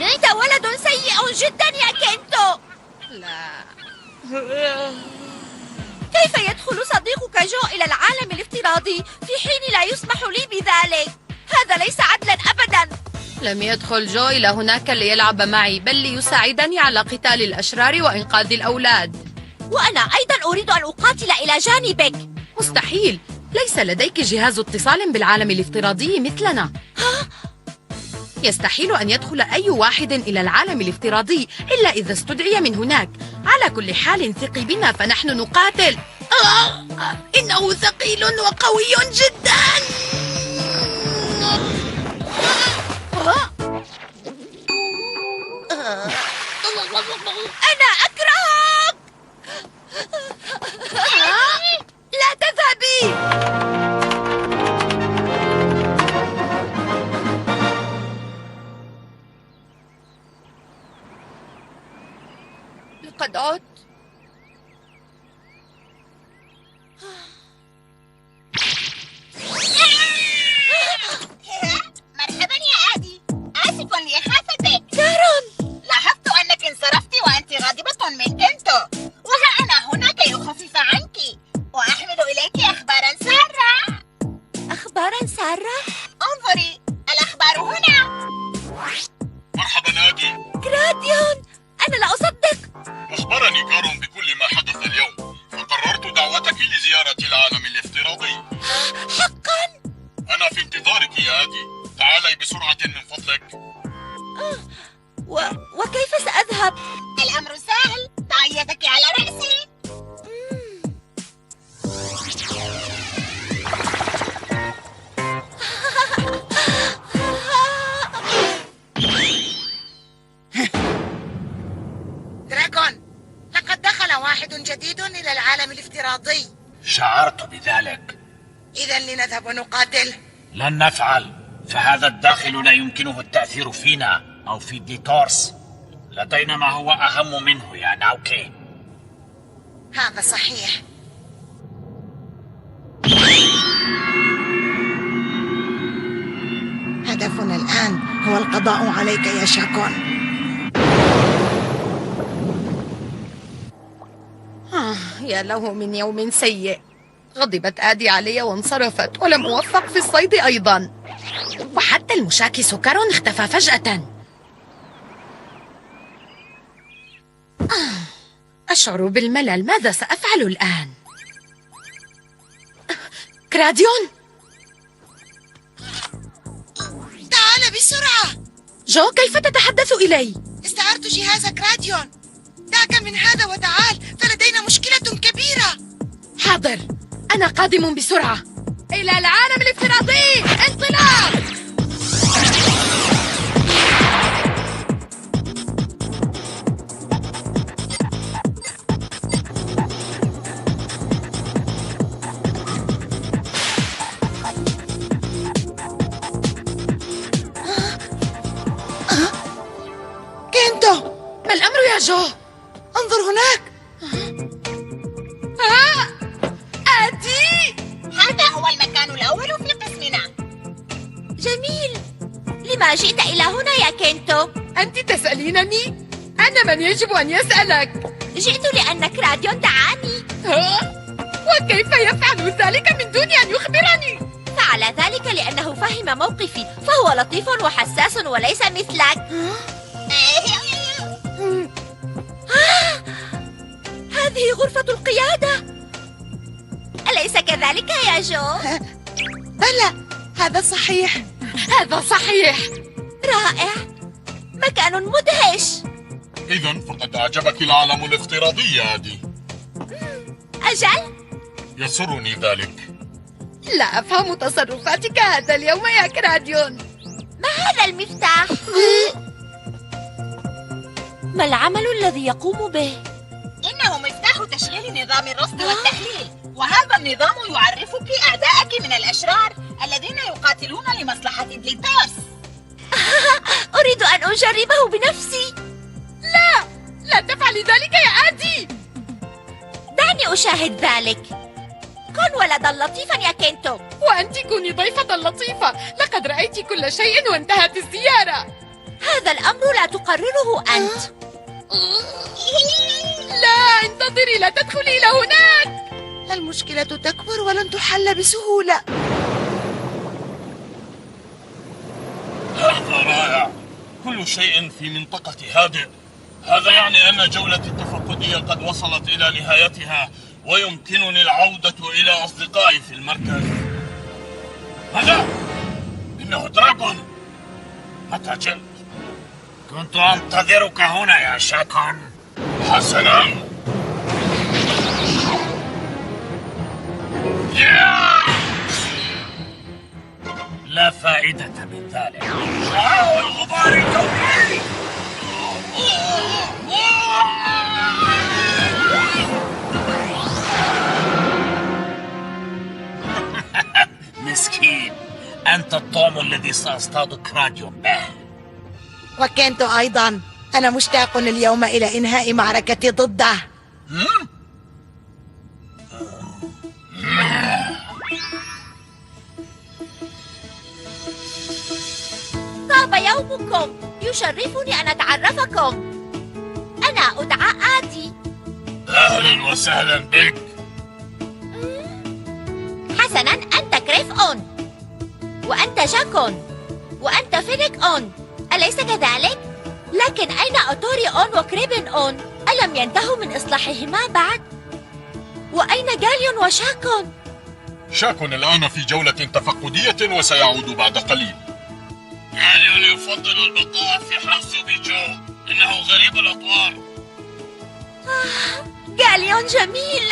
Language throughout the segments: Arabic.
أنت ولد سيء جدا يا كينتو. لا. كيف يدخل صديقك جو إلى العالم الافتراضي في حين لا يسمح لي بذلك؟ هذا ليس عدلا أبدا. لم يدخل جو إلى هناك ليلعب معي، بل ليساعدني على قتال الأشرار وإنقاذ الأولاد. وأنا أيضا أريد أن أقاتل إلى جانبك. مستحيل، ليس لديك جهاز اتصال بالعالم الافتراضي مثلنا. يستحيل أن يدخل أي واحد إلى العالم الافتراضي إلا إذا استدعي من هناك. على كل حال ثقي بنا فنحن نقاتل. إنه ثقيل وقوي جدا. أنا أكرهك. لا تذهبي. لقد عدت. مرحبا يا آدي، آسف لإخافتك. كارون، لاحظت أنك انصرفت وأنت غاضبة من كينتو، وها أنا هنا كي أخفف عنك وأحمل إليك أخبارا سارة. أخبارا سارة؟ انظري، الأخبار هنا. مرحبا آدي. كراديون، أنا لا أصدق. أخبرني كارون بكل ما حدث اليوم، فقررت دعوتك لزيارة العالم الافتراضي. حقا؟ أنا في انتظارك يا آدي، تعالي بسرعة من فضلك. وكيف سأذهب؟ الأمر سهل، ضعي يدك على رأسي. دراغون، لقد دخل واحد جديد إلى العالم الافتراضي. شعرت بذلك. إذا لنذهب ونقاتل. لن نفعل، فهذا الداخل لا يمكنه التأثير فينا أو في ديتورس. لدينا ما هو أهم منه يا ناوكي. هذا صحيح. هدفنا الآن هو القضاء عليك يا شاكون. يا له من يوم سيء. غضبت آدي علي وانصرفت، ولم أوفق في الصيد أيضا، وحتى المشاكس كارون اختفى فجأة. أشعر بالملل. ماذا سأفعل الآن؟ كراديون، تعال بسرعة. جو، كيف تتحدث إلي؟ استعرت جهاز كراديون. دعك من هذا وتعال، فلدينا مشكلة كبيرة. حاضر، أنا قادم بسرعة. إلى العالم الافتراضي، انطلاق! كينتو، ما الأمر يا جو؟ انظر هناك. آدي! هذا هو المكان الأول في قسمنا. جميل. لما جئت إلى هنا يا كينتو؟ أنت تسألينني؟ أنا من يجب أن يسألك. جئت لأن كراديون دعاني. وكيف يفعل ذلك من دون أن يخبرني؟ فعل ذلك لأنه فهم موقفي، فهو لطيف وحساس وليس مثلك. هذه غرفة القيادة، أليس كذلك يا جو؟ بلى، هذا صحيح. هذا صحيح. رائع، مكان مدهش. إذن فقد أعجبك العالم الافتراضي يا آدي. أجل؟ يسرني ذلك. لا أفهم تصرفاتك هذا اليوم يا كراديون. ما هذا المفتاح؟ ما العمل الذي يقوم به؟ إنه مفتاح تشغيل نظام الرصد والتحليل، وهذا النظام يعرفك أعداءك من الأشرار الذين يقاتلون لمصلحة ديتورس. أريد أن أجربه بنفسي. لا تفعلي ذلك يا آدي. دعني أشاهد ذلك. كن ولدا لطيفا يا كينتو. وأنت كوني ضيفة لطيفة. لقد رأيت كل شيء وانتهت الزيارة. هذا الأمر لا تقرره أنت. لا، انتظري، لا تدخلي إلى هناك. المشكلة تكبر ولن تحل بسهولة. هذا رائع. كل شيء في منطقتي هادئ. هذا يعني أن جولتي التفقدية قد وصلت إلى نهايتها، ويمكنني العودة إلى أصدقائي في المركز. ماذا؟ إنه دراغون. متى جئت؟ كنت أنتظرك هنا يا شاكون. حسنا. لا فائدة من ذلك. الغبار الجوي. مسكين، أنت الطعم الذي سأصطاد كراديون به. وكنت أيضا. أنا مشتاق اليوم إلى إنهاء معركتي ضده. طاب يومكم، يشرفني أن أتعرفكم. أنا أدعى آدي. أهلا وسهلا بك. حسنا، أنت كريف أون، وأنت جاكون، وأنت فينيك أون، أليس كذلك؟ لكن أين أوتوري أون وكريبن أون؟ ألم ينتهوا من إصلاحهما بعد؟ وأين جاليون وشاكون؟ شاكون الآن في جولة تفقدية وسيعود بعد قليل. جاليون يفضل البقاء في حوس بيجو، إنه غريب الأطوار. جاليون جميل.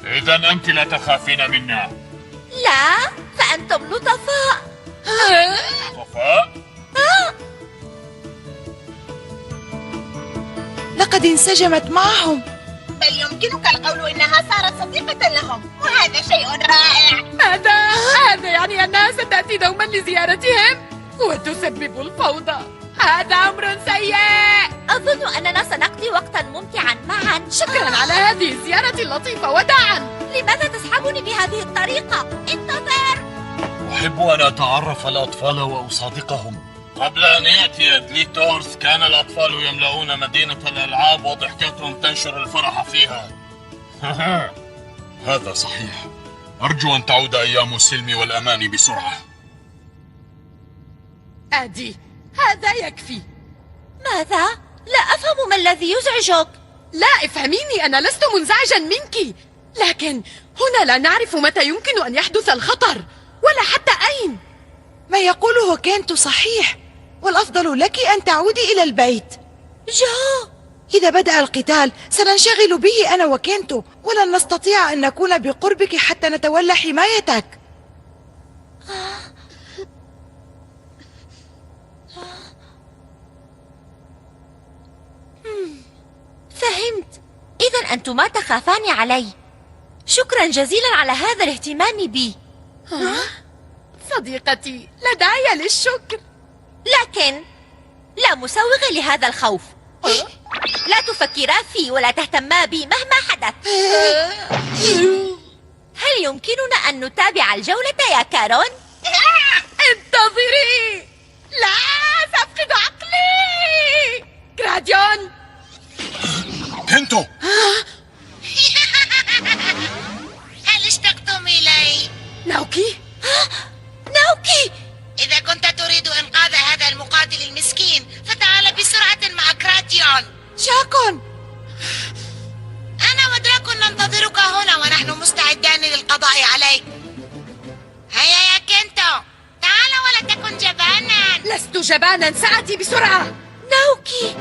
إذا أنت لا تخافين منا. لا، فأنتم لطفاء. صفاء؟ لقد انسجمت معهم. بل يمكنك القول إنها صارت صديقة لهم، وهذا شيء رائع. هذا يعني أنها ستأتي دوما لزيارتهم وتسبب الفوضى. هذا أمر سيء. أظن أننا سنقضي وقتا ممتعا معا. شكرا على هذه الزيارة اللطيفة، وداعا. لماذا تسحبني بهذه الطريقة؟ انتظر. أحب أن أتعرف الأطفال وأصادقهم. قبل أن يأتي دليتورس كان الأطفال يملؤون مدينة الألعاب وضحكتهم تنشر الفرح فيها. هذا صحيح. أرجو أن تعود أيام السلم والأمان بسرعة. آدي، هذا يكفي. ماذا؟ لا أفهم ما الذي يزعجك. لا، افهميني، أنا لست منزعجا منك، لكن هنا لا نعرف متى يمكن أن يحدث الخطر، ولا حتى أين. ما يقوله كنت صحيح، والأفضل لك أن تعودي إلى البيت. جو، إذا بدأ القتال سننشغل به أنا وكنتو، ولن نستطيع أن نكون بقربك حتى نتولى حمايتك. فهمت. إذا أنتما تخافان علي. شكرا جزيلا على هذا الاهتمام بي. صديقتي، لا داعي للشكر. لكن لا مسوغ لهذا الخوف. لا تفكرا في ولا تهتما بي مهما حدث. هل يمكننا أن نتابع الجولة يا كارون؟ انتظري، لا سأفقد عقلي. كراديون. كنتو. هل اشتقتم إلي؟ ناوكي. ناوكي، إذا كنت تريد إنقاذ هذا المقاتل المسكين فتعال بسرعة مع كراديون. شاكون، أنا ودراكون ننتظرك هنا ونحن مستعدان للقضاء عليك. هيا يا كنتو، تعال ولا تكن جبانا. لست جبانا، سأتي بسرعة. ناوكي.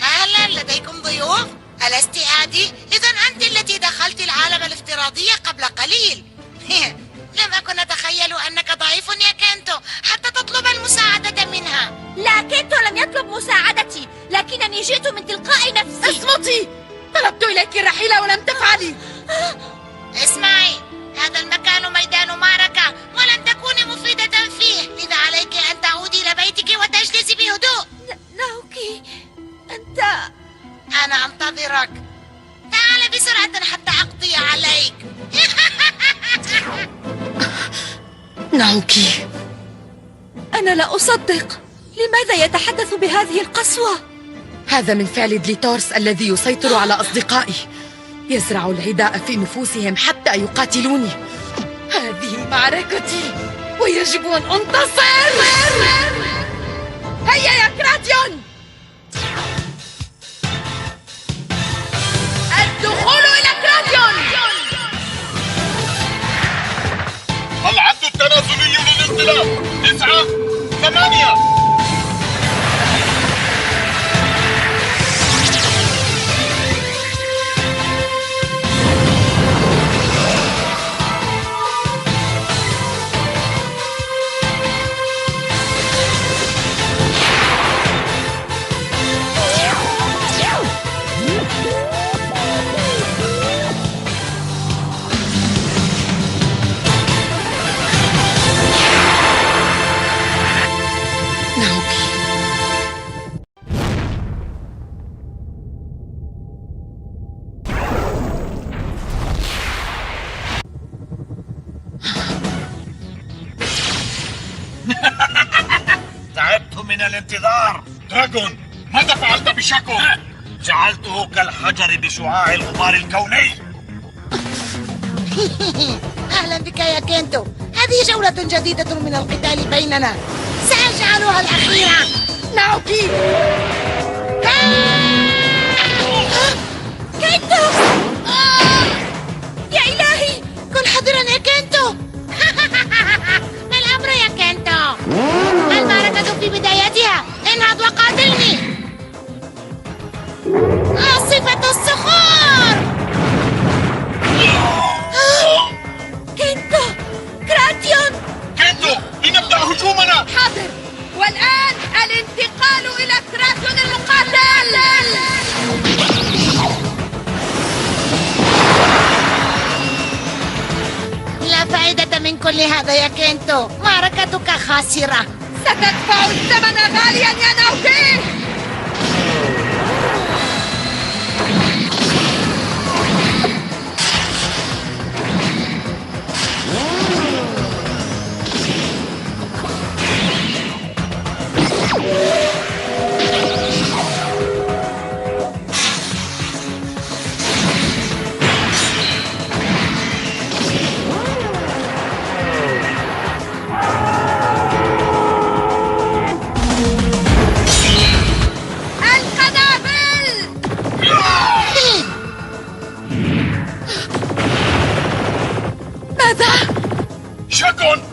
أهلا، لديكم ضيوف؟ ألست آدي؟ إذا أنت التي دخلت العالم الافتراضي قبل قليل. لم أكن أتخيل أنك ضعيف يا كنتو حتى تطلب المساعدة منها. لا، كنتو لم يطلب مساعدتي، لكنني جئت من تلقاء نفسي. اصمتي، طلبت إليك الرحيل ولم تفعلي. اسمعي، هذا المكان ميدان معركة ولن تكوني مفيدة فيه، لذا عليك أن تعودي إلى بيتك وتجلسي بهدوء. ناوكي، أنت... أنا أنتظرك. تعال بسرعة حتى أقضي عليك. ناوكي، أنا لا أصدق. لماذا يتحدث بهذه القسوة؟ هذا من فعل دليتورس الذي يسيطر على أصدقائي، يزرع العداء في نفوسهم حتى يقاتلوني. هذه معركتي ويجب أن أنتصر. هيا يا كراديون، الدخول إلى كراديون. العد التنازلي للانطلاق. 9 8. تعبت من الانتظار. دراغون، ماذا فعلت بشاكو؟ جعلته كالحجر بشعاع الغبار الكوني. أهلا بك يا كينتو. هذه جولة جديدة من القتال بيننا، سأجعلها الأخيرة. ناوكي، كينتو! يا إلهي! كن حذرا يا كينتو. ما الأمر يا كينتو؟ المعركة في بدايتها. انهض وقاتلني. عاصفة الصخور. كينتو! كراديون! كينتو، لنبدأ هجومنا. حاضر. والآن الانتقال إلى كراديون المقاتل. لا فائدة من كل هذا يا كينتو، معركتك خاسرة. ستدفع الثمن غاليا يا ناوكي. شاكون!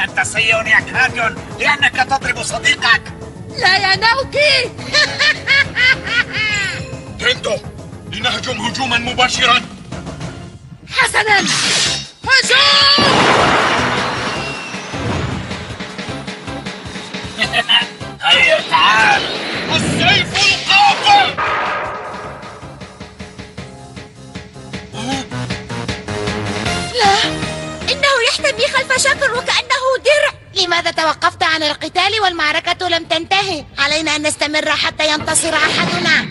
أنت سيء يا كراديون لأنك تضرب صديقك. لا يا ناوكي. كينتو، لنهجم هجوما مباشرا. حسنا، هجوم. هيا تعال. السيف القاطع. لا، إنه يحتمي خلف شاكر وكأنه درع. لماذا توقفت عن القتال والمعركة لم تنتهي؟ علينا أن نستمر حتى ينتصر أحدنا.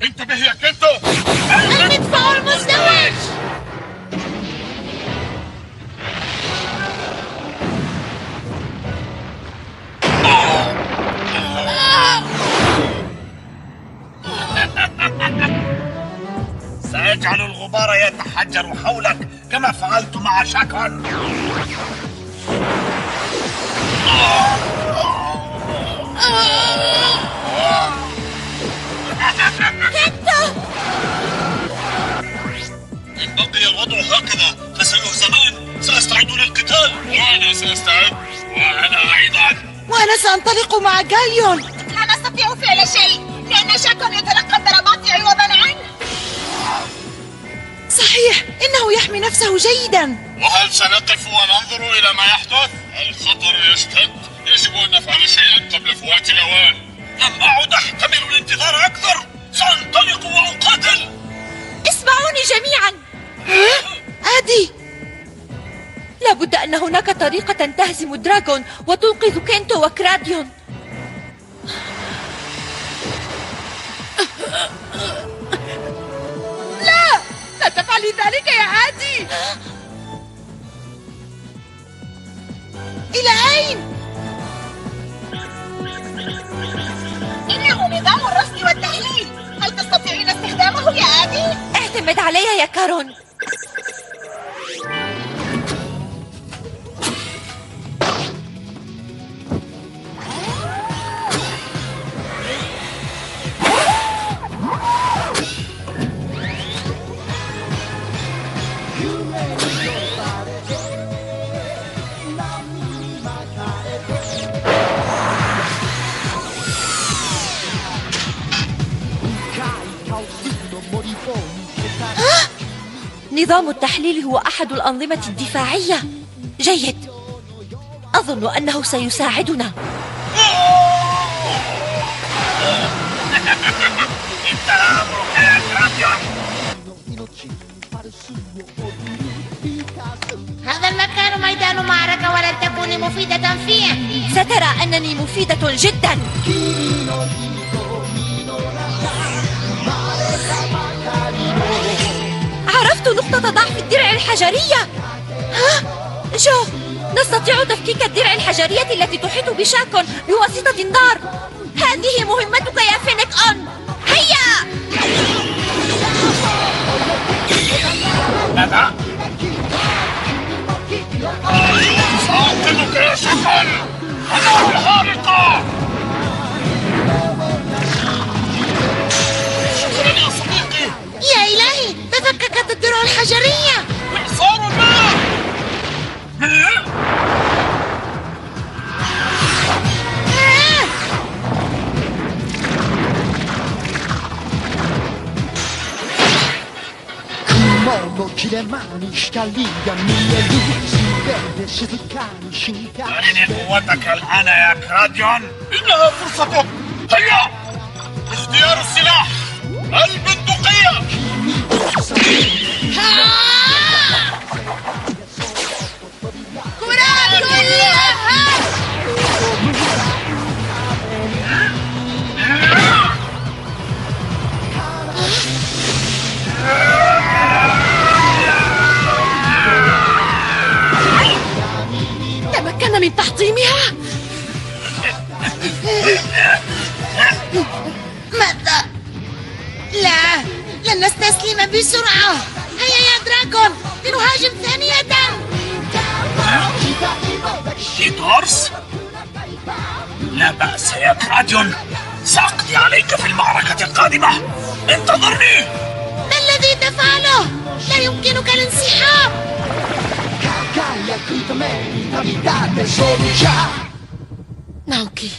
انتبه يا كينتو. المدفع المزدوج. سأجعل الغبار يتحجر حولك كما فعلت مع شاكون. إن بقي الوضع هكذا فسيهزمان. سأستعد للقتال. وأنا سأستعد. وأنا أيضا. وأنا سأنطلق مع جاليون. لا نستطيع فعل شيء لأن شاكر يتلقى الضربات عوضا عنه. صحيح، إنه يحمي نفسه جيدا. وهل سنقف وننظر إلى ما يحدث؟ الخطر يشتد. يجب أن نفعل شيئا قبل فوات الأوان. لم أعد أحتمل الانتظار أكثر. سأنطلق وأقاتل. اسمعوني جميعا. آدي، لابد أن هناك طريقة تهزم دراغون وتنقذ كينتو وكراديون. لا تفعلي ذلك يا عادي. إلى أين؟ إنه نظام الرصد والتحليل. هل تستطيعين استخدامه يا آدي؟ اعتمد علي يا كارون. نظام التحليل هو أحد الأنظمة الدفاعية. جيد، أظن أنه سيساعدنا. انتهى أمرك يا كراديون. هذا المكان ميدان معركة ولن تكوني مفيدة فيه. سترى أنني مفيدة جدا. عرفت نقطة ضعف الدرع الحجرية. ها؟ جو، نستطيع تفكيك الدرع الحجرية التي تحيط بشاكون بواسطة النار. هذه مهمتك يا فينيك أون. هيا! ماذا؟ سأنقذك يا شاكون. النار الحارقة. شكرا يا صديقي. يا إلهي، تفككت الدرع الحجرية. إعصار الماء. أرني قوتك الآن يا كراديون. إنها فرصتك. هيا، اختيار السلاح. البندقية. كرات كلها. تمكن من تحطيمها. ماذا؟ لا، لن نستسلم بسرعة. هيا يا دراغون، لنهاجم ثانية. ديتورس؟ لا بأس يا كراديون، سأقضي عليك في المعركة القادمة. انتظرني. ما الذي تفعله؟ لا يمكنك الانسحاب. ناوكي،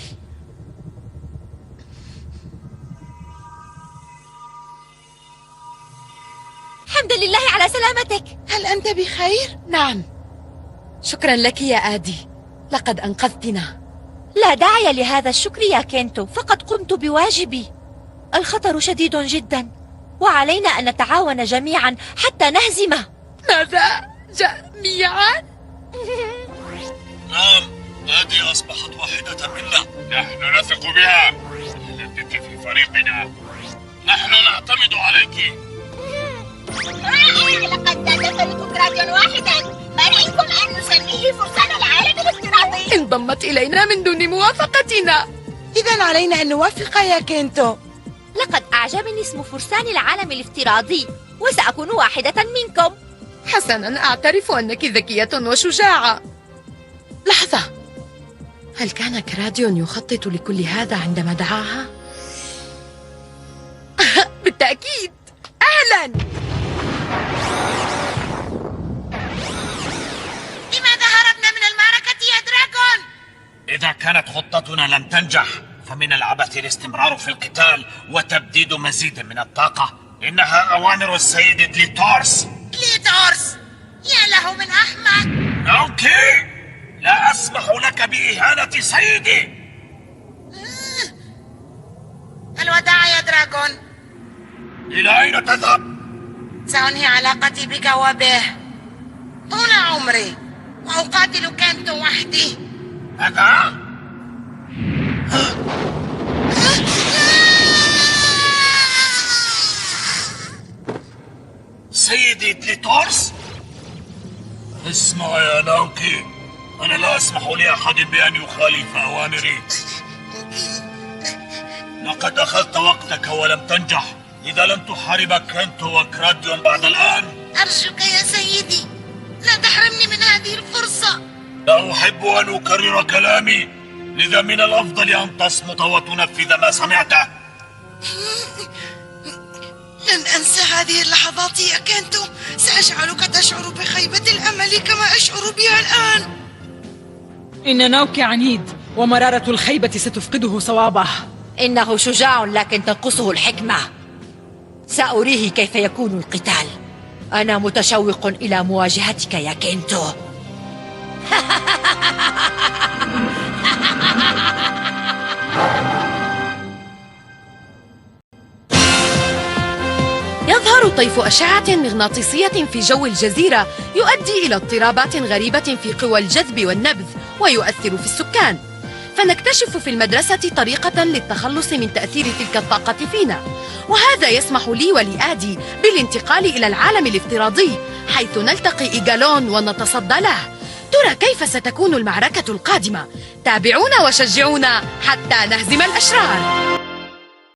الحمد لله على سلامتك. هل أنت بخير؟ نعم، شكرا لك يا آدي، لقد أنقذتنا. لا داعي لهذا الشكر يا كينتو، فقد قمت بواجبي. الخطر شديد جدا، وعلينا أن نتعاون جميعا حتى نهزمه. ماذا؟ جميعا؟ نعم، هذه أصبحت واحدة منا. نحن نثق بها. أنت في فريقنا. نحن نعتمد عليك. لقد تفرق كراديون واحدا. ما رأيكم أن نسميه فرسان العالم الافتراضي؟ انضمت إلينا من دون موافقتنا. إذا علينا أن نوافق يا كينتو. لقد أعجبني اسم فرسان العالم الافتراضي، وسأكون واحدة منكم. حسنا، أعترف أنك ذكية وشجاعة. لحظة، هل كان كراديون يخطط لكل هذا عندما دعاها؟ بالتأكيد. أهلا. لماذا هربنا من المعركة يا دراغون؟ إذا كانت خطتنا لم تنجح فمن العبث الاستمرار في القتال وتبديد مزيد من الطاقة. إنها أوامر السيد دليتورس. دليتورس؟ يا له من أحمق. أوكي، لا أسمح لك بإهانة سيدي. الوداع يا دراغون. إلى أين تذهب؟ سأنهي علاقتي بك وبه طول عمري، وأقاتل كينتو وحدي. ماذا؟ سيدي دليتورس؟ اسمع يا ناوكي، أنا لا أسمح لأحد بأن يخالف أوامري. لقد أخذت وقتك ولم تنجح، إذا لن تحارب كنتو وكراديون بعد الآن. أرجوك يا سيدي، لا تحرمني من هذه الفرصة. لا أحب أن أكرر كلامي، لذا من الأفضل أن تصمت وتنفذ ما سمعته. لن أنسى هذه اللحظات يا كنتو. سأجعلك تشعر بخيبة الأمل كما أشعر بها الآن. إن ناوكي عنيد، ومرارة الخيبة ستفقده صوابه. إنه شجاع لكن تنقصه الحكمة. سأريه كيف يكون القتال. أنا متشوق إلى مواجهتك يا كينتو. يظهر طيف أشعة مغناطيسية في جو الجزيرة يؤدي إلى اضطرابات غريبة في قوى الجذب والنبذ ويؤثر في السكان. فنكتشف في المدرسة طريقة للتخلص من تأثير تلك الطاقة فينا، وهذا يسمح لي ولآدي بالانتقال إلى العالم الافتراضي حيث نلتقي إيغالون ونتصدى له. ترى كيف ستكون المعركة القادمة؟ تابعونا وشجعونا حتى نهزم الأشرار.